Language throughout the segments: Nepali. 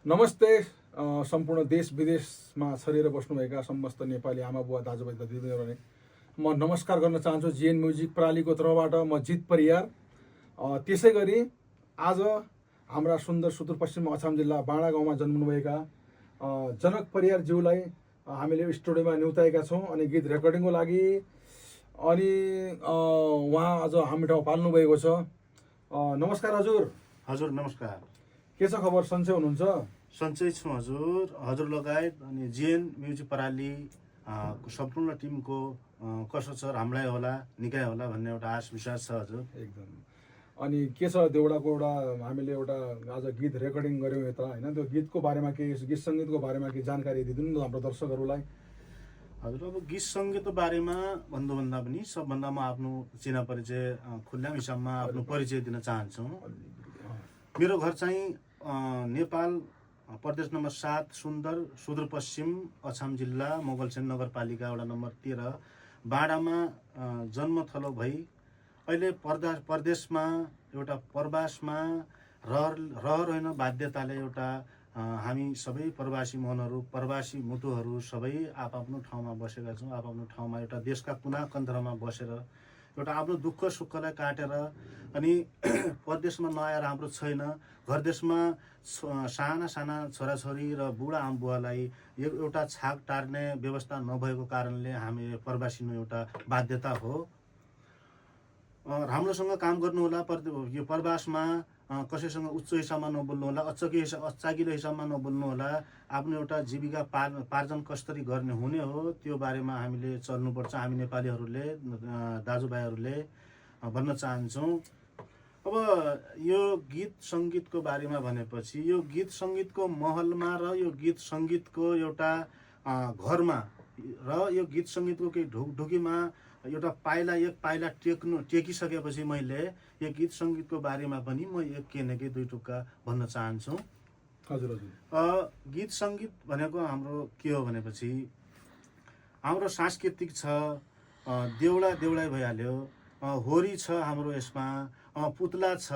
नमस्ते सम्पूर्ण देश विदेशमा छरिएर बस्नुभएका समस्त नेपाली आमा बुवा दाजुभाइ दिदीबहिनीहरूले म नमस्कार गर्न चाहन्छु। जिएन म्युजिक प्रालीको तर्फबाट म जित परियार। त्यसै गरी आज हाम्रा सुन्दर सुदूरपश्चिम अछाम जिल्ला बाँडा गाउँमा जन्मनुभएका जनक परियारज्यूलाई हामीले स्टुडियोमा न्युताएका छौँ अनि गीत रेकर्डिङको लागि। अनि उहाँ आज हामी ठाउँ पाल्नुभएको छ। नमस्कार हजुर। हजुर नमस्कार। के छ खबर? सन्चै हुनुहुन्छ? सन्चै छु हजुर। हजुर लगायत अनि जिएन म्युजिक प्राली सम्पूर्ण टिमको कसो छ, राम्रै होला निकै होला भन्ने एउटा आश विश्वास छ हजुर। एकदम। अनि के छ देउडाको एउटा हामीले एउटा आज गीत रेकर्डिङ गऱ्यौँ यता होइन, त्यो गीतको बारेमा केही गीत सङ्गीतको बारेमा केही जानकारी दिइदिनु न हाम्रो दर्शकहरूलाई। हजुर अब गीत सङ्गीतको बारेमा भन्नुभन्दा पनि सबभन्दा म आफ्नो चिना परिचय खुल्लाम हिसाबमा आफ्नो परिचय दिन चाहन्छु। मेरो घर चाहिँ नेपाल प्रदेश नम्बर 7 सुदूरपश्चिम अछाम जिल्ला मोगलसेन नगरपालिका वडा नम्बर 13 बाँडामा जन्मथलो भई अहिले परदेशमा एउटा प्रवासमा रहर होइन बाध्यताले एउटा हामी सबै प्रवासी मनहरू प्रवासी मुटुहरू सबै आफ्नो ठाउँमा बसेका छौँ। आफ्नो ठाउँमा एउटा देशका कुना कन्त्रमा बसेर एउटा आफ्नो दुःख सुखलाई काटेर अनि परदेशमा नआएर हाम्रो छैन, घर देशमा साना साना छोराछोरी र बुढा आमाबुवालाई एउटा छाक टार्ने व्यवस्था नभएको कारणले हामी प्रवासिनु एउटा बाध्यता हो। राम्रोसँग काम गर्नुहोला, यो प्रवासमा कसैसँग उच्च हिसाबमा नबोल्नु होला, अच्चागिलो हिसाबमा नबोल्नु होला। आफ्नो एउटा जीविका पार्जन कसरी गर्ने हुने हो त्यो बारेमा हामीले चल्नुपर्छ। हामी नेपालीहरूले दाजुभाइहरूले भन्न चाहन्छौँ। अब यो गीत सङ्गीतको बारेमा भनेपछि यो गीत सङ्गीतको महलमा र यो गीत सङ्गीतको एउटा घरमा र यो गीत सङ्गीतको केही ढुकढुकीमा एउटा एक पाइला टेकिसकेपछि मैले यो गीत सङ्गीतको बारेमा पनि म केही न केही दुई टुक्का भन्न चाहन्छु। हजुर हजुर। गीत सङ्गीत भनेको हाम्रो के हो भनेपछि हाम्रो सांस्कृतिक छ। देउडा भइहाल्यो, होरी छ हाम्रो यसमा, पुतला छ।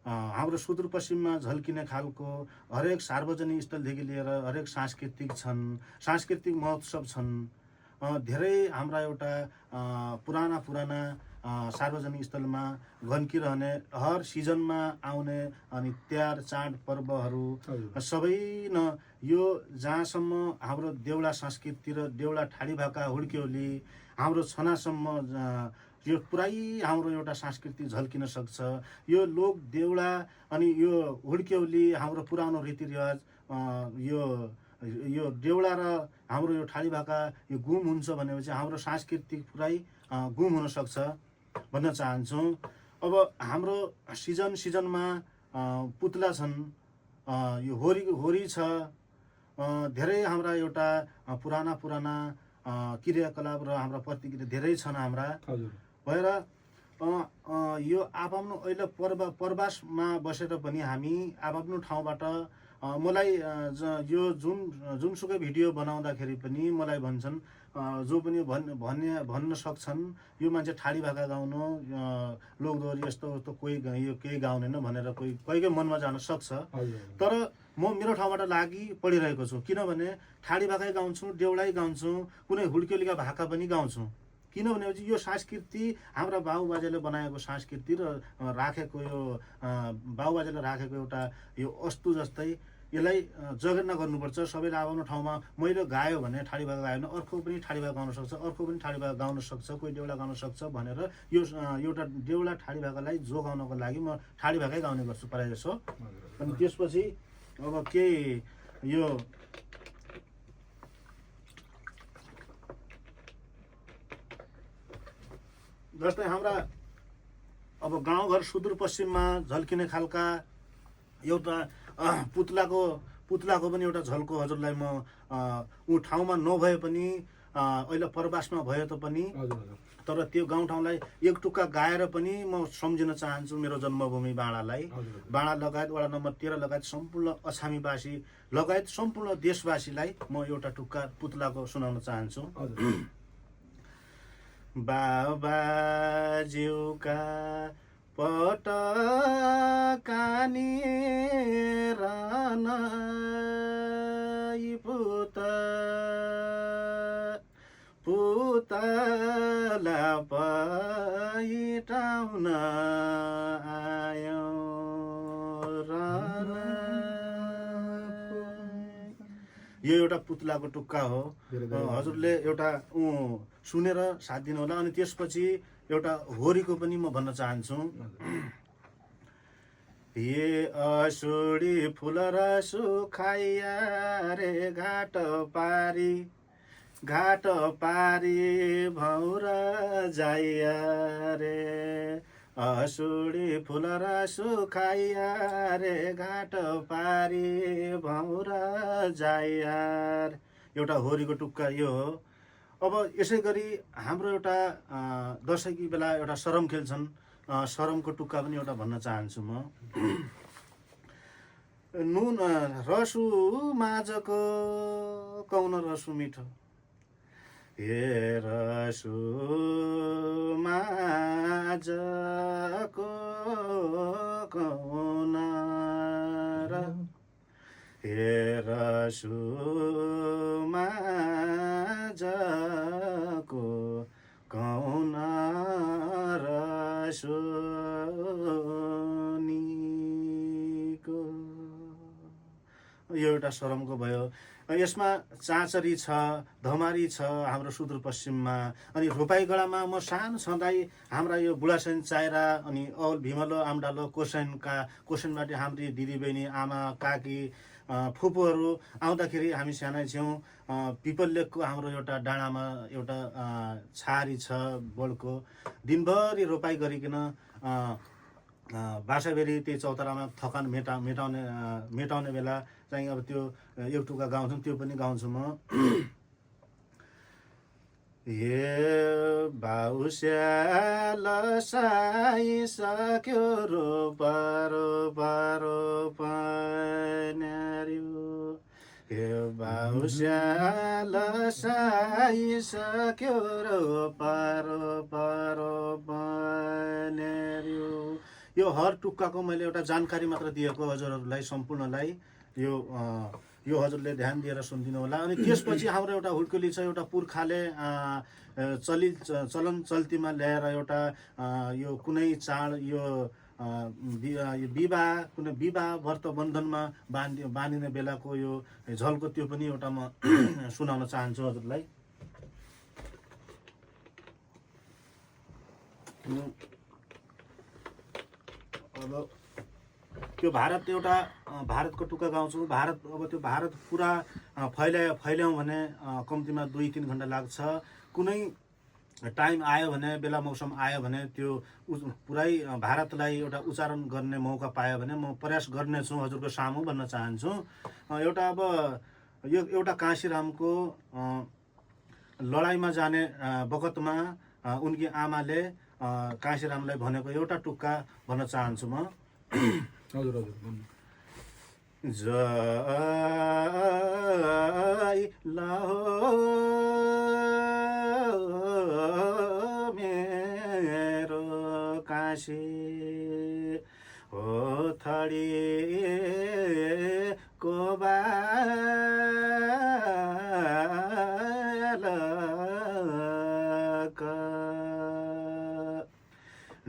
हाम्रो सुदूरपश्चिममा झल्किने खालको हरेक सार्वजनिक स्थलदेखि लिएर हरेक सांस्कृतिक महोत्सव छन्। धेरै हाम्रा एउटा पुराना सार्वजनिक स्थलमा घन्किरहने हर सिजनमा आउने अनि तिहार चाड पर्वहरू सबै न यो जहाँसम्म हाम्रो देउडा संस्कृति र देउडा ठाडी भाका हुड्क्यौली हाम्रो छनासम्म यो पुरै हाम्रो एउटा संस्कृति झल्किन सक्छ। यो लोक देउडा अनि यो हुड्क्यौली हाम्रो पुरानो रीतिरिवाज यो देउडा र हाम्रो यो ठाडी भाका यो गुम हुन्छ भनेपछि हाम्रो सांस्कृतिक पुरै गुम हुन सक्छ भन्न चाहन्छौँ। अब हाम्रो सिजनमा पुतला छन्, यो होरी छ, धेरै हाम्रा एउटा पुराना क्रियाकलाप र हाम्रा प्रतिक्रिया धेरै छन् हाम्रा भएर यो आफ्नो अहिले प्रवासमा बसेर पनि हामी आफ्नो ठाउँबाट मलाई यो जुनसुकै भिडियो बनाउँदाखेरि पनि मलाई भन्छन्, जो पनि भन्न सक्छन् यो मान्छे ठाडी भाका गाउनु लोकदोहोरी यस्तो कोही यो केही गाउनेन भनेर कोहीकै मनमा जान सक्छ। तर म मेरो ठाउँबाट लागि पढिरहेको छु, किनभने ठाडी भाकै गाउँछु, देउडै गाउँछु, कुनै हुड्क्यौलीका भाका पनि गाउँछु। किनभने यो संस्कृति हाम्रा बाबुबाजेले बनाएको संस्कृति र राखेको यो बाबुबाजेले राखेको एउटा यो अस्तु जस्तै यसलाई जगेर्ना गर्नुपर्छ। सबैले आफ्नो ठाउँमा मैले गायो भने ठाडी भाका गायो भने अर्को पनि ठाडी भाका गाउन सक्छ, अर्को पनि ठाडी भाका गाउन सक्छ, कोही देउडा गाउन सक्छ भनेर यो एउटा देउडा ठाडी भाकालाई जोगाउनको लागि म ठाडी भाकै गाउने गर्छु प्रायः जसो। अनि त्यसपछि अब केही यो जस्तै हाम्रा अब गाउँघर सुदूरपश्चिममा झल्किने खालका एउटा पुतलाको पनि एउटा झल्को हजुरलाई म ऊ ठाउँमा नभए पनि अहिले प्रवासमा भए तापनि तर त्यो गाउँठाउँलाई एक टुक्का गाएर पनि म सम्झिन चाहन्छु मेरो जन्मभूमि बाँडालाई। बाँडा लगायत वडा नम्बर 13 लगायत सम्पूर्ण अछामीवासी लगायत सम्पूर्ण देशवासीलाई म एउटा टुक्का पुतलाको सुनाउन चाहन्छु। बाबाज्यूका पटकानी राना यो एउटा पुतलाको टुक्का हो। हजुरले एउटा सुनेर साथ दिनुहोला। अनि त्यसपछि एउटा होरीको पनि म भन्न चाहन्छु। ये असुडी फुल र सुखाइया रे घाट पारी भौर जाइया रे, असुडी फुल र सुखाइया रे घाट पारी भौर जाइया। एउटा होरीको टुक्का यो हो। अब यसै गरी हाम्रो एउटा दसैँकी बेला एउटा सरम खेल्छन्। सरमको टुक्का पनि एउटा भन्न चाहन्छु म। नुन रसु माझको कौन रसु मिठो, हे रसु माझको कौन र, हे रसु माझको कौन रसु निको। यो एउटा सरमको भयो। यसमा चाँचरी छ, धमारी छ हाम्रो सुदूरपश्चिममा। अनि रोपाइगडामा म सानो छँदै हाम्रा यो बुढासेन चाइरा अनि औल भिमलो आमडालो कोसेनबाट हाम्री दिदीबहिनी आमा काकी फुपूहरू आउँदाखेरि हामी सानै थियौँ। पिपल लेकको हाम्रो एउटा डाँडामा एउटा छारी छ बोलको। दिनभरि रोपाइ गरिकन बासाबेरी त्यही चौतारामा थकान मेटाउने बेला चाहिँ अब त्यो एक टुक्का गाउँछौँ, त्यो पनि गाउँछु म। ये बाउस्याल साइसक्यो रोपा न्यार्यो, ये बाउस्याल साइसक्यो रोपा न्यार्यो। यो हर टुक्काको मैले एउटा जानकारी मात्र दिएको हजुरहरूलाई सम्पूर्णलाई। यो हजुरले ध्यान दिएर सुनिदिनु होला। अनि त्यसपछि हाम्रो एउटा हुड्कुली छ। एउटा पुर्खाले चलन चल्तीमा ल्याएर एउटा यो कुनै चाड यो विवाह कुनै विवाह व्रत बन्धनमा बाँधिने बेलाको यो झल्को त्यो पनि एउटा म सुनाउन चाहन्छु हजुरलाई। अब त्यो भारतको टुक्का गाउँछु। अब त्यो भारत पुरा फैल्याउँ भने कम्तीमा 2-3 घन्टा लाग्छ। कुनै टाइम आयो भने, बेला मौसम आयो भने त्यो पुरै भारतलाई एउटा उच्चारण गर्ने मौका पायो भने म प्रयास गर्नेछु हजुरको सामु भन्न चाहन्छु। एउटा अब यो एउटा काशीरामको लडाइँमा जाने बखतमा उनकी आमाले काशीरामलाई भनेको एउटा टुक्का भन्न चाहन्छु म। हजुर हजुर जय लहो मेरो काशी हो थडी को बालक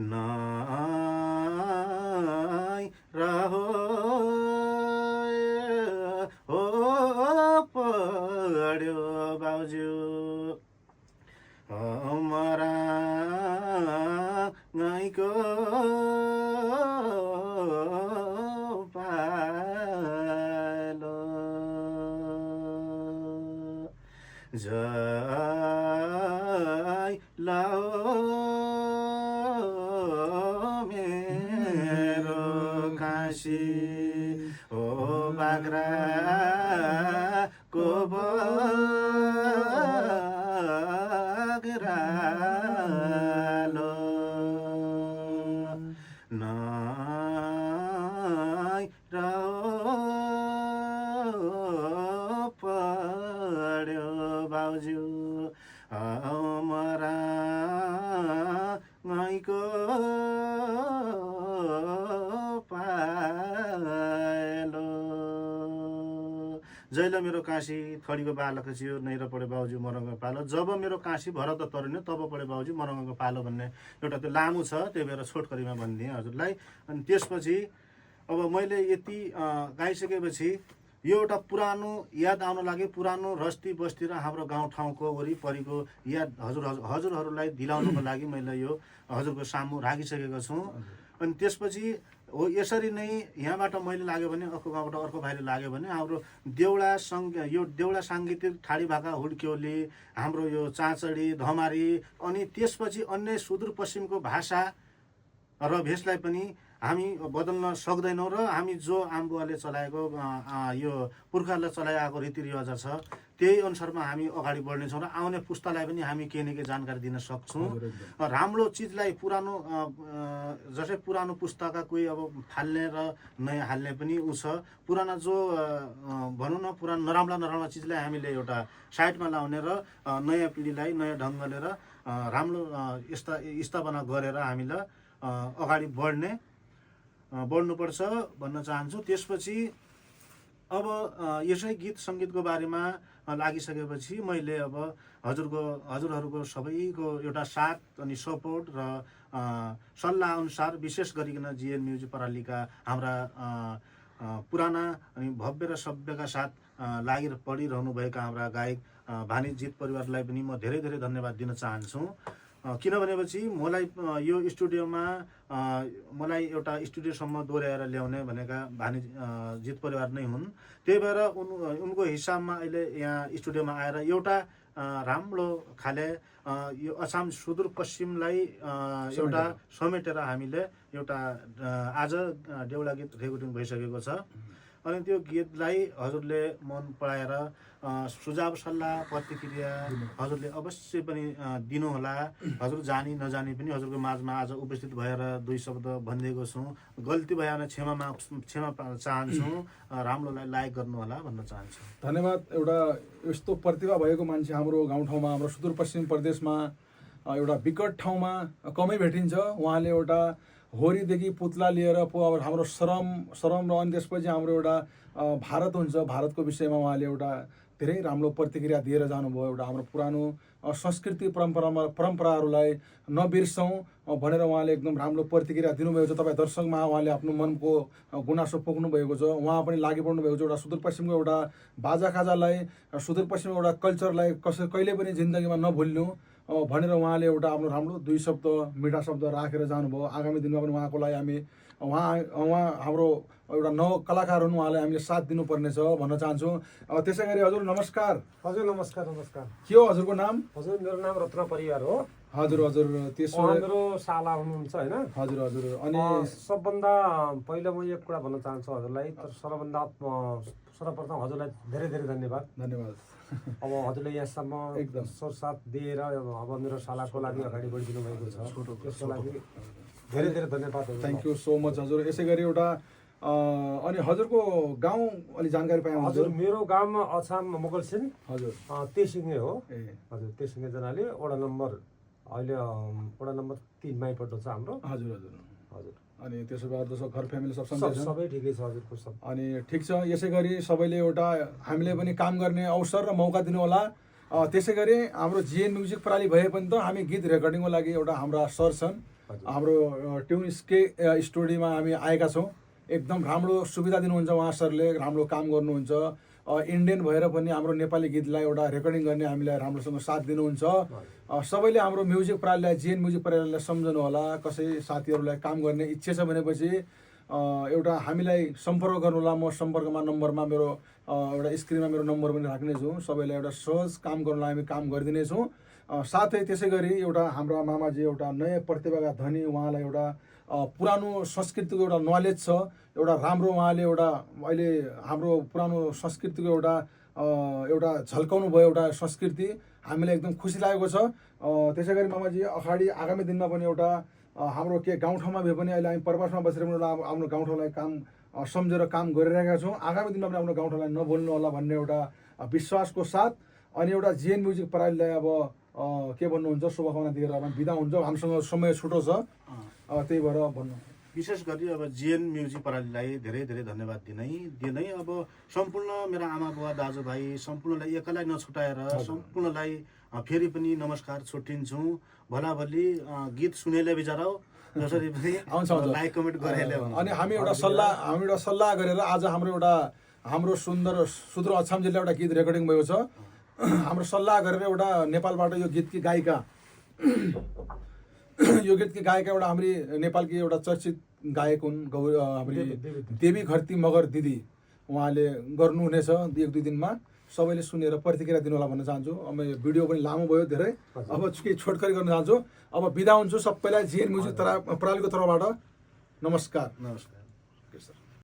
नै रहो पढ्यो बाउज्यू मरा गाईको पालो जय लाओ मेरो काशी ओ बाग्रा को बग्रालो नाइ पढ्यो बाउज्यू मरा गाईको पालो जैल मेरो काशी थडीको बालक थियो नैर पढे बाउज्यू मरङ्ग पालो जब मेरो काशी भरत तरुन्यो तब पढे बाउज्यू मरङ्गको पालो भन्ने एउटा त्यो लामो छ, त्यही भएर छोटकरीमा भनिदिएँ हजुरलाई। अनि त्यसपछि अब मैले यति गाइसकेपछि यो एउटा पुरानो याद आउन लाग्यो, पुरानो रस्ती बस्ती र हाम्रो गाउँठाउँको वरिपरिको याद हजुरहरूलाई दिलाउनको लागि मैले यो हजुरको सामु राखिसकेको छु। अनि त्यसपछि हो यसरी नै यहाँबाट मैले लाग्यो भने अर्को गाउँबाट अर्को भाइले लाग्यो भने हाम्रो देउडा साङ्गीतिक ठाडी भाका हुड्क्योली, हाम्रो यो चाँचडी धमारी, अनि त्यसपछि अन्य सुदूरपश्चिमको भाषा र भेषलाई पनि हामी बदल्न सक्दैनौँ र हामी जो आमाबुवाले चलाएको यो पुर्खाहरूले चलाइआएको रीतिरिवाज छ त्यही अनुसारमा हामी अगाडि बढ्नेछौँ र आउने पुस्तालाई पनि हामी केही न केही जानकारी दिन सक्छौँ। राम्रो चिजलाई पुरानो जसै पुरानो पुस्ताका कोही अब फाल्ने र नयाँ हाल्ने पनि ऊ छ। पुराना जो भनौँ न पुरानो नराम्रा चिजलाई हामीले एउटा साइडमा लाउने र नयाँ पिँढीलाई नयाँ ढङ्गले र राम्रो स्थापना गरेर हामीलाई अगाडि बढ्नुपर्छ भन्न चाहन्छु। त्यसपछि अब यसै गीत सङ्गीतको बारेमा लागिसकेपछि मैले अब हजुरहरूको सबैको एउटा साथ अनि सपोर्ट र सल्लाह अनुसार विशेष गरिकन जिएन म्युजिक प्रणालीका हाम्रा पुराना अनि भव्य र सभ्यका साथ पढिरहनुभएका हाम्रा गायक भानिजित परिवारलाई पनि म धेरै धेरै धन्यवाद दिन चाहन्छु। किनभनेपछि मलाई यो स्टुडियोमा मलाई एउटा स्टुडियोसम्म दोहोऱ्याएर ल्याउने भनेका भानिजित परिवार नै हुन्। त्यही भएर उनको हिसाबमा अहिले यहाँ स्टुडियोमा आएर एउटा राम्रो खाले यो असम सुदूरपश्चिमलाई एउटा समेटेर हामीले एउटा आज देउडा गीत रेकर्डिङ भइसकेको छ। अनि त्यो गीतलाई हजुरले मन पराएर सुझाव सल्लाह प्रतिक्रिया हजुरले अवश्य पनि दिनुहोला। हजुर जानी नजानी पनि हजुरको माझमा आज उपस्थित भएर दुई शब्द भनिदिएको छु। गल्ती भयो भने क्षमा चाहन्छु। राम्रोलाई लाइक गर्नुहोला भन्न चाहन्छु। धन्यवाद। एउटा यस्तो प्रतिभा भएको मान्छे हाम्रो गाउँठाउँमा हाम्रो सुदूरपश्चिम प्रदेशमा एउटा विकट ठाउँमा कमै भेटिन्छ। उहाँले एउटा होरीदेखि पुतला लिएर अब हाम्रो श्रम र अनि त्यसपछि हाम्रो एउटा भारत हुन्छ, भारतको विषयमा उहाँले एउटा धेरै राम्रो प्रतिक्रिया दिएर जानुभयो। एउटा हाम्रो पुरानो संस्कृति परम्पराहरूलाई नबिर्सौँ भनेर उहाँले एकदम राम्रो प्रतिक्रिया दिनुभएको छ। तपाईँ दर्शकमा उहाँले आफ्नो मनको गुनासो पोख्नु भएको छ। उहाँ पनि लागि पर्नु भएको छ। एउटा सुदूरपश्चिमको एउटा बाजा खाजालाई, सुदूरपश्चिमको एउटा कल्चरलाई कहिले पनि जिन्दगीमा नभुल्नु भनेर उहाँले एउटा आफ्नो राम्रो दुई शब्द मिठा शब्द राखेर जानुभयो। आगामी दिनमा पनि उहाँको लागि हामी उहाँ हाम्रो एउटा नव कलाकार हुन्, उहाँलाई हामीले साथ दिनुपर्नेछ भन्न चाहन्छु। त्यसै गरी हजुर नमस्कार। हजुर नमस्कार। नमस्कार। के हो हजुरको नाम? हजुर मेरो नाम रत्न परियार हो। हजुर त्यसो मेरो साला हुनुहुन्छ हैन? हजुर। अनि सबभन्दा पहिला म एक कुरा भन्न चाहन्छु हजुरलाई। सर्वप्रथम हजुरलाई धेरै धेरै धन्यवाद। अब हजुरले यहाँसम्म एकदम साथ दिएर अब मेरो सालाको लागि अगाडि बढिदिनु भएको छ, त्यसको लागि धेरै धेरै धन्यवाद। थ्याङ्क यू सो मच हजुर। यसै गरी एउटा अनि हजुरको गाउँ अलि जानकारी पाएँ? हजुर मेरो गाउँ अछाम मोगलसिन हजुर तेसिङे हो। हजुर तेसिङे जनाले वडा नम्बर अहिले वडा नम्बर 3 मा पर्छ हाम्रो। हजुर। अनि त्यसो भए जस्तो घर फ्यामिली सब सबै ठिकै छ हजुरको सब। अनि ठिक छ। यसै गरी सबैले एउटा हामीले पनि काम गर्ने अवसर र मौका दिनु होला। त्यसै गरी हाम्रो जिएन म्युजिक प्रणाली भए पनि त हामी गीत रेकर्डिङको लागि एउटा हाम्रा सर छन्, हाम्रो ट्युन स्टुडियोमा हामी आएका छौँ। एकदम राम्रो सुविधा दिनुहुन्छ उहाँ सरले, राम्रो काम गर्नुहुन्छ। इन्डियन भएर पनि हाम्रो नेपाली गीतलाई एउटा रेकर्डिङ गर्ने हामीलाई राम्रोसँग साथ दिनुहुन्छ। सबैले हाम्रो म्युजिक प्रणालीलाई जिएन म्युजिक प्रणालीलाई सम्झनु होला। कसै साथीहरूलाई काम गर्ने इच्छा छ भनेपछि एउटा हामीलाई सम्पर्क गर्नु होला। म सम्पर्कमा नम्बरमा मेरो एउटा स्क्रिनमा मेरो नम्बर पनि राख्नेछु। सबैलाई एउटा सहज काम गर्नलाई हामी काम गरिदिनेछौँ। साथै त्यसै गरी एउटा हाम्रा मामाजी एउटा नयाँ प्रतिभाका धनी, उहाँलाई एउटा पुरानो संस्कृतिको एउटा नलेज छ, एउटा राम्रो उहाँले एउटा अहिले हाम्रो पुरानो संस्कृतिको एउटा झल्काउनु भयो एउटा संस्कृति, हामीलाई एकदम खुसी लागेको छ। त्यसै गरी मामाजी अगाडि आगामी दिनमा पनि एउटा हाम्रो के गाउँठाउँमा भए पनि अहिले हामी प्रवासमा बसेर पनि एउटा आफ्नो गाउँठाउँलाई काम सम्झेर काम गरिरहेका छौँ। आगामी दिनमा पनि आफ्नो गाउँठाउँलाई नभुल्नु होला भन्ने एउटा विश्वासको साथ अनि एउटा जिएन म्युजिक प्रणालीलाई अब के भन्नुहुन्छ शुभकामना दिएर अब बिदा हुन्छ। हामीसँग समय छुटो छ, त्यही भएर भन्नु। विशेष गरी अब जिएन म्युजिक प्रणालीलाई धेरै धेरै धन्यवाद दिनै अब सम्पूर्ण मेरा आमा बुवा दाजुभाइ सम्पूर्णलाई एकैलाई नछुटाएर सम्पूर्णलाई फेरि पनि नमस्कार छुट्टिन्छु। भलाभली गीत सुनेले बिचारा जसरी पनि आउँछ, आउँछ। लाइक कमेन्ट गरेर अनि हामी एउटा सल्लाह गरेर आज हाम्रो सुदूर अछाम जिल्ला एउटा गीत रेकर्डिङ भएको छ। हाम्रो सल्लाह गरेर एउटा नेपालबाट यो गीतकी गायिका एउटा हाम्री नेपालकी एउटा चर्चित गायक हुन् हाम्री देवी घरती मगर दिदी, उहाँले गर्नुहुनेछ 1-2 दिनमा। सबैले सुनेर प्रतिक्रिया दिनु होला भन्न चाहन्छु। अब भिडियो पनि लामो भयो धेरै, अब केही छोटकरी गर्न चाहन्छु। अब बिदा हुन्छु सबैलाई जिएन म्युजिक प्रणालीको तर्फबाट। नमस्कार।